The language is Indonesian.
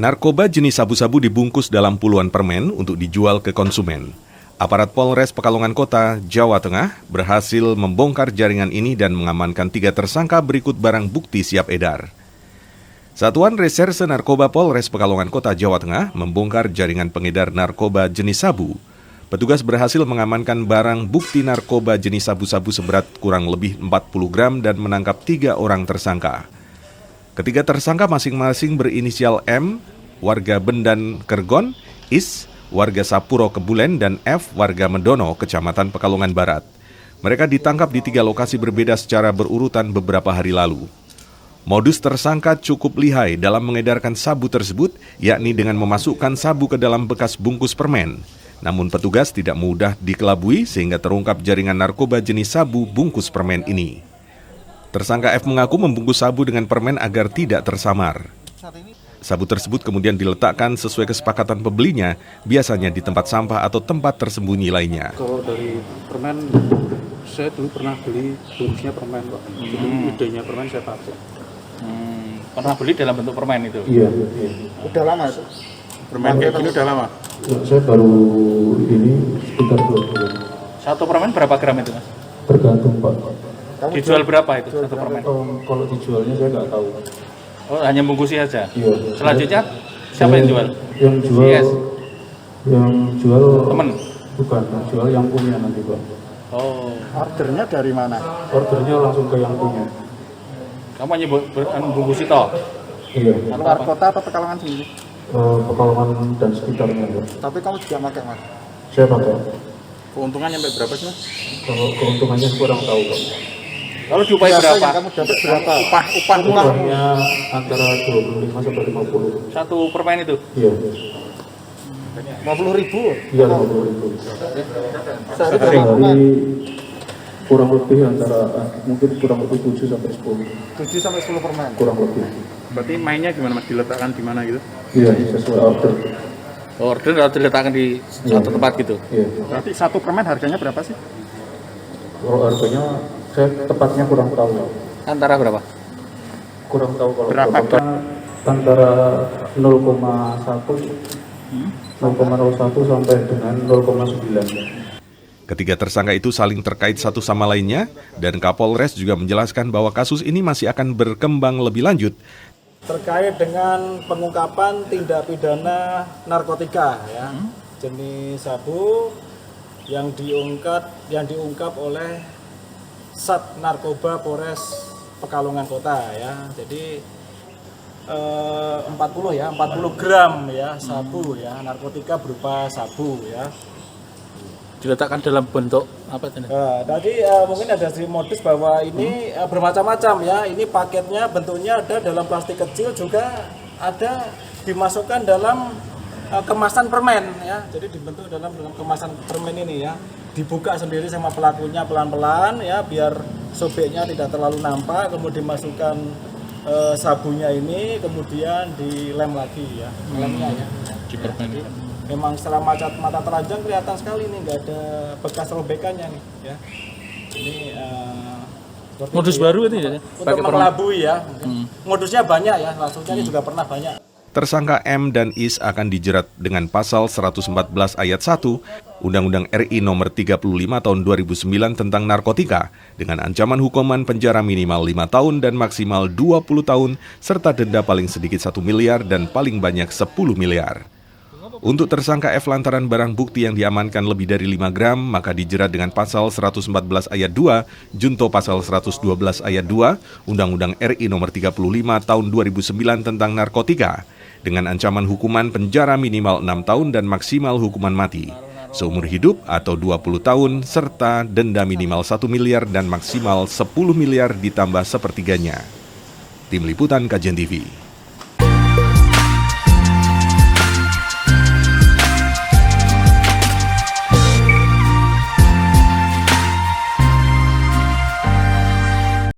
Narkoba jenis sabu-sabu dibungkus dalam puluhan permen untuk dijual ke konsumen. Aparat Polres Pekalongan Kota, Jawa Tengah berhasil membongkar jaringan ini dan mengamankan 3 tersangka berikut barang bukti siap edar. Satuan Reserse Narkoba Polres Pekalongan Kota, Jawa Tengah membongkar jaringan pengedar narkoba jenis sabu. Petugas berhasil mengamankan barang bukti narkoba jenis sabu-sabu seberat kurang lebih 40 gram dan menangkap 3 orang tersangka. Ketiga tersangka masing-masing berinisial M, warga Bendan Kergon, Is, warga Sapuro Kebulen, dan F, warga Mendono, Kecamatan Pekalongan Barat. Mereka ditangkap di 3 lokasi berbeda secara berurutan beberapa hari lalu. Modus tersangka cukup lihai dalam mengedarkan sabu tersebut, yakni dengan memasukkan sabu ke dalam bekas bungkus permen. Namun petugas tidak mudah dikelabui sehingga terungkap jaringan narkoba jenis sabu bungkus permen ini. Tersangka F mengaku membungkus sabu dengan permen agar tidak tersamar. Sabu tersebut kemudian diletakkan sesuai kesepakatan pembelinya, biasanya di tempat sampah atau tempat tersembunyi lainnya. Kalau dari permen, saya dulu pernah beli bungkusnya permen, Pak. Jadi idenya permen saya pakai. Pernah beli dalam bentuk permen itu? Iya. Udah lama itu? Permen kayak gini udah lama? Saya baru ini sekitar 2 bulan. Satu permen berapa gram itu, Mas? Tergantung, Pak. Dijual berapa itu satu permen? Kalau dijualnya saya nggak tahu. Oh, hanya bungkusi saja? Iya. Selanjutnya, siapa yang jual? Yang jual, Yes. Yang jual Temen? Bukan, yang jual yang punya nanti, Pak. Oh, Ordernya dari mana? Ordernya langsung ke yang punya. kamu hanya bungkusi toh? Iya. Luar kota atau Pekalongan sendiri? Pekalongan dan sekitarnya, Pak. Tapi kamu juga pakai, Mas? Saya pakai. Keuntungannya sampai berapa sih, Mas? Kalau keuntungannya kurang tahu, Pak. Lalu diupahi Biasa berapa? yang kamu dapat berapa? Upahnya antara 25 sampai 50. Satu permen itu? Iya. 50.000? Iya, 50.000. Sehari berapa Sehari permen? kurang lebih antara mungkin kurang lebih 7 sampai 10. 7 sampai 10 permen? Kurang lebih. Berarti mainnya gimana, Mas? Diletakkan di mana gitu? Iya, sesuai order. Order harus diletakkan di satu tempat gitu? Iya. Berarti satu permen harganya berapa sih? Kalau harganya saya tepatnya kurang tahu. Antara berapa? Kurang tahu kalau Berapa? antara 0,1 sampai dengan 0,9. Ketiga tersangka itu saling terkait satu sama lainnya, dan Kapolres juga menjelaskan bahwa kasus ini masih akan berkembang lebih lanjut. Terkait dengan pengungkapan tindak pidana narkotika ya, jenis sabu yang diungkap oleh Sat Narkoba Polres Pekalongan Kota ya. Jadi 40 gram ya sabu ya, narkotika berupa sabu ya. Diletakkan dalam bentuk apa itu? Tadi mungkin ada modus bahwa ini bermacam-macam ya. Ini paketnya bentuknya ada dalam plastik kecil, juga ada dimasukkan dalam kemasan permen ya. Jadi dibentuk dalam kemasan permen ini ya. Dibuka sendiri sama pelakunya pelan-pelan ya, biar sobeknya tidak terlalu nampak. Kemudian dimasukkan sabunya ini, kemudian dilem lagi ya, lemnya ya. Di permen. Memang setelah mata telanjang kelihatan sekali nih, nggak ada bekas robekannya nih ya. Ini Modus itu baru itu ya? untuk mengelabui ya. Modusnya banyak ya, langsungnya ini juga pernah banyak. Tersangka M dan Is akan dijerat dengan pasal 114 ayat 1 Undang-Undang RI Nomor 35 Tahun 2009 tentang narkotika dengan ancaman hukuman penjara minimal 5 tahun dan maksimal 20 tahun serta denda paling sedikit 1 miliar dan paling banyak 10 miliar. Untuk tersangka F lantaran barang bukti yang diamankan lebih dari 5 gram, maka dijerat dengan pasal 114 ayat 2, junto pasal 112 ayat 2, Undang-Undang RI Nomor 35 Tahun 2009 tentang narkotika, dengan ancaman hukuman penjara minimal 6 tahun dan maksimal hukuman mati, seumur hidup atau 20 tahun, serta denda minimal 1 miliar dan maksimal 10 miliar ditambah sepertiganya. Tim Liputan KJN TV.